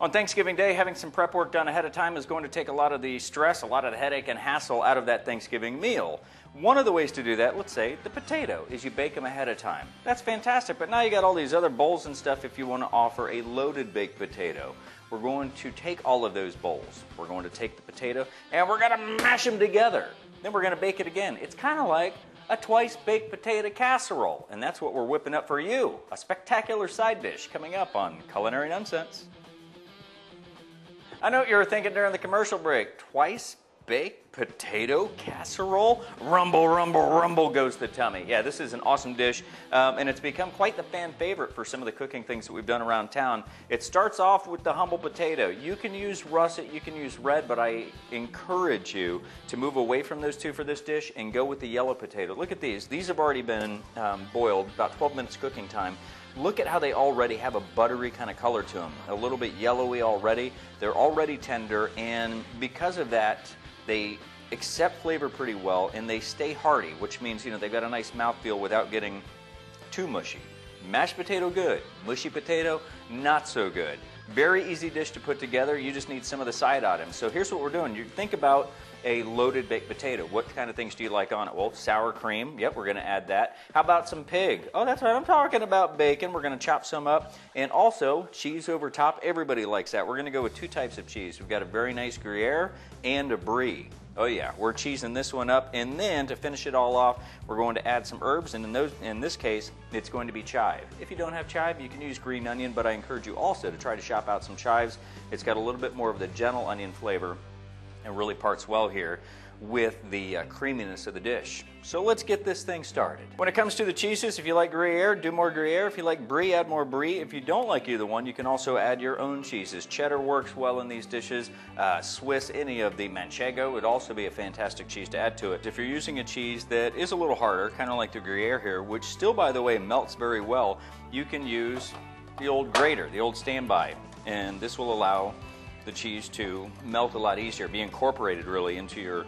On Thanksgiving Day, having some prep work done ahead of time is going to take a lot of the stress, a lot of the headache and hassle out of that Thanksgiving meal. One of the ways to do that, let's say the potato, is you bake them ahead of time. That's fantastic, but now you got all these other bowls and stuff if you want to offer a loaded baked potato. We're going to take all of those bowls. We're going to take the potato and we're going to mash them together. Then we're going to bake it again. It's kind of like a twice baked potato casserole, and that's what we're whipping up for you. A spectacular side dish coming up on Culinary Nunnsense. I know what you were thinking during the commercial break. Twice baked potato casserole? Rumble, rumble, rumble goes the tummy. Yeah, this is an awesome dish, and it's become quite the fan favorite for some of the cooking things that we've done around town. It starts off with the humble potato. You can use russet, you can use red, but I encourage you to move away from those two for this dish and go with the yellow potato. Look at these. These have already been boiled, about 12 minutes cooking time. Look at how they already have a buttery kind of color to them, a little bit yellowy already. They're already tender, and because of that, they accept flavor pretty well, and they stay hearty, which means, you know, they've got a nice mouthfeel without getting too mushy. Mashed potato, good. Mushy potato, not so good. Very easy dish to put together. You just need some of the side items. So here's what we're doing. You think about a loaded baked potato. What kind of things do you like on it? Well, sour cream. Yep, we're going to add that. How about some pig? Oh, that's right. I'm talking about bacon. We're going to chop some up. And also, cheese over top. Everybody likes that. We're going to go with two types of cheese. We've got a very nice Gruyere and a Brie. Oh yeah, we're cheesing this one up, and then to finish it all off, we're going to add some herbs, and in this case, it's going to be chive. If you don't have chive, you can use green onion, but I encourage you also to try to shop out some chives. It's got a little bit more of the gentle onion flavor and really parts well here with the creaminess of the dish. So let's get this thing started. When it comes to the cheeses, if you like Gruyere, do more Gruyere. If you like Brie, add more Brie. If you don't like either one, you can also add your own cheeses. Cheddar works well in these dishes. Swiss, any of the Manchego would also be a fantastic cheese to add to it. If you're using a cheese that is a little harder, kind of like the Gruyere here, which still, by the way, melts very well, you can use the old grater, the old standby, and this will allow the cheese to melt a lot easier, be incorporated really into your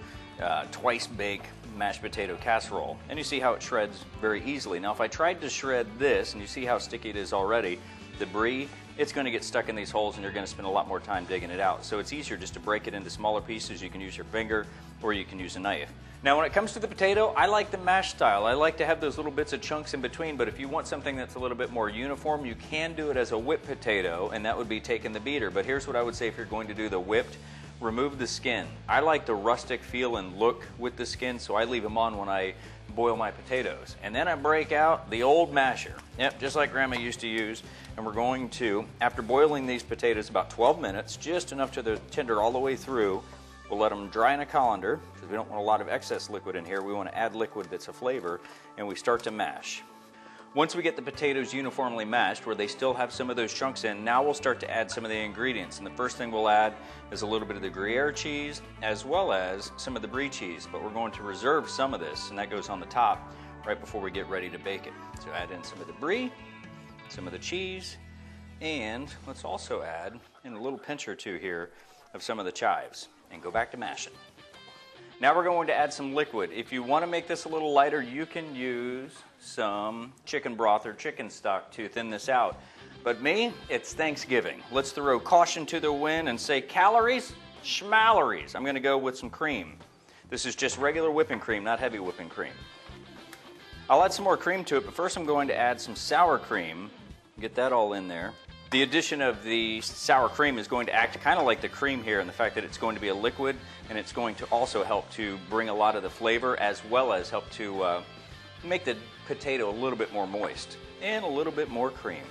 twice baked mashed potato casserole. And you see how it shreds very easily. Now if I tried to shred this, and you see how sticky it is already, the Brie, it's going to get stuck in these holes and you're going to spend a lot more time digging it out. So it's easier just to break it into smaller pieces. You can use your finger or you can use a knife. Now when it comes to the potato, I like the mash style. I like to have those little bits of chunks in between, but if you want something that's a little bit more uniform, you can do it as a whipped potato, and that would be taking the beater. But here's what I would say if you're going to do the whipped. Remove the skin. I like the rustic feel and look with the skin, so I leave them on when I boil my potatoes. And then I break out the old masher. Yep, just like Grandma used to use. And we're going to, after boiling these potatoes about 12 minutes, just enough to the tender all the way through, we'll let them dry in a colander, because we don't want a lot of excess liquid in here. We want to add liquid that's a flavor, and we start to mash. Once we get the potatoes uniformly mashed, where they still have some of those chunks in, now we'll start to add some of the ingredients. And the first thing we'll add is a little bit of the Gruyere cheese, as well as some of the Brie cheese. But we're going to reserve some of this, and that goes on the top right before we get ready to bake it. So add in some of the Brie, some of the cheese, and let's also add in a little pinch or two here of some of the chives, and go back to mashing. Now we're going to add some liquid. If you want to make this a little lighter, you can use some chicken broth or chicken stock to thin this out. But me, it's Thanksgiving. Let's throw caution to the wind and say calories, schmalories. I'm going to go with some cream. This is just regular whipping cream, not heavy whipping cream. I'll add some more cream to it, but first I'm going to add some sour cream. Get that all in there. The addition of the sour cream is going to act kind of like the cream here in the fact that it's going to be a liquid, and it's going to also help to bring a lot of the flavor as well as help to make the potato a little bit more moist and a little bit more cream.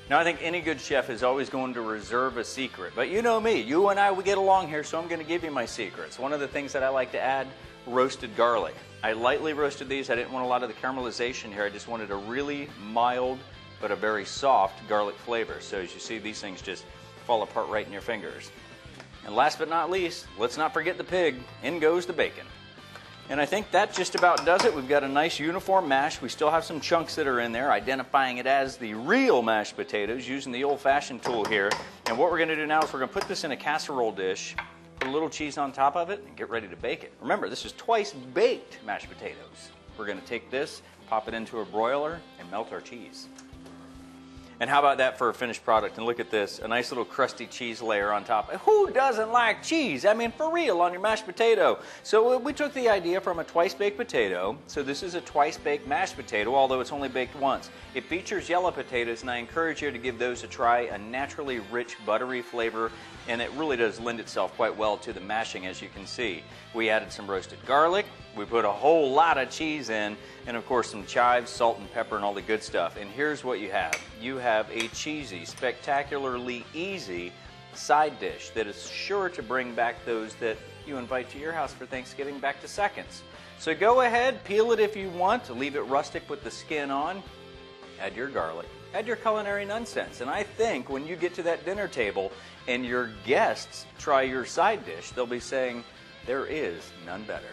Now I think any good chef is always going to reserve a secret, but you know me, you and I, we get along here, so I'm going to give you my secrets. One of the things that I like to add, roasted garlic. I lightly roasted these. I didn't want a lot of the caramelization here. I just wanted a really mild but a very soft garlic flavor. So as you see, these things just fall apart right in your fingers. And last but not least, let's not forget the pig. In goes the bacon. And I think that just about does it. We've got a nice uniform mash. We still have some chunks that are in there, identifying it as the real mashed potatoes using the old-fashioned tool here. And what we're going to do now is we're going to put this in a casserole dish, put a little cheese on top of it, and get ready to bake it. Remember, this is twice baked mashed potatoes. We're going to take this, pop it into a broiler, and melt our cheese. And how about that for a finished product? And look at this, a nice little crusty cheese layer on top. Who doesn't like cheese? I mean, for real, on your mashed potato. So we took the idea from a twice-baked potato. So this is a twice-baked mashed potato, although it's only baked once. It features yellow potatoes, and I encourage you to give those a try. A naturally rich, buttery flavor, and it really does lend itself quite well to the mashing, as you can see. We added some roasted garlic. We put a whole lot of cheese in, and of course some chives, salt and pepper, and all the good stuff. And here's what you have. You have a cheesy, spectacularly easy side dish that is sure to bring back those that you invite to your house for Thanksgiving back to seconds. So go ahead, peel it if you want, leave it rustic with the skin on, add your garlic, add your culinary nonsense. And I think when you get to that dinner table and your guests try your side dish, they'll be saying, there is none better.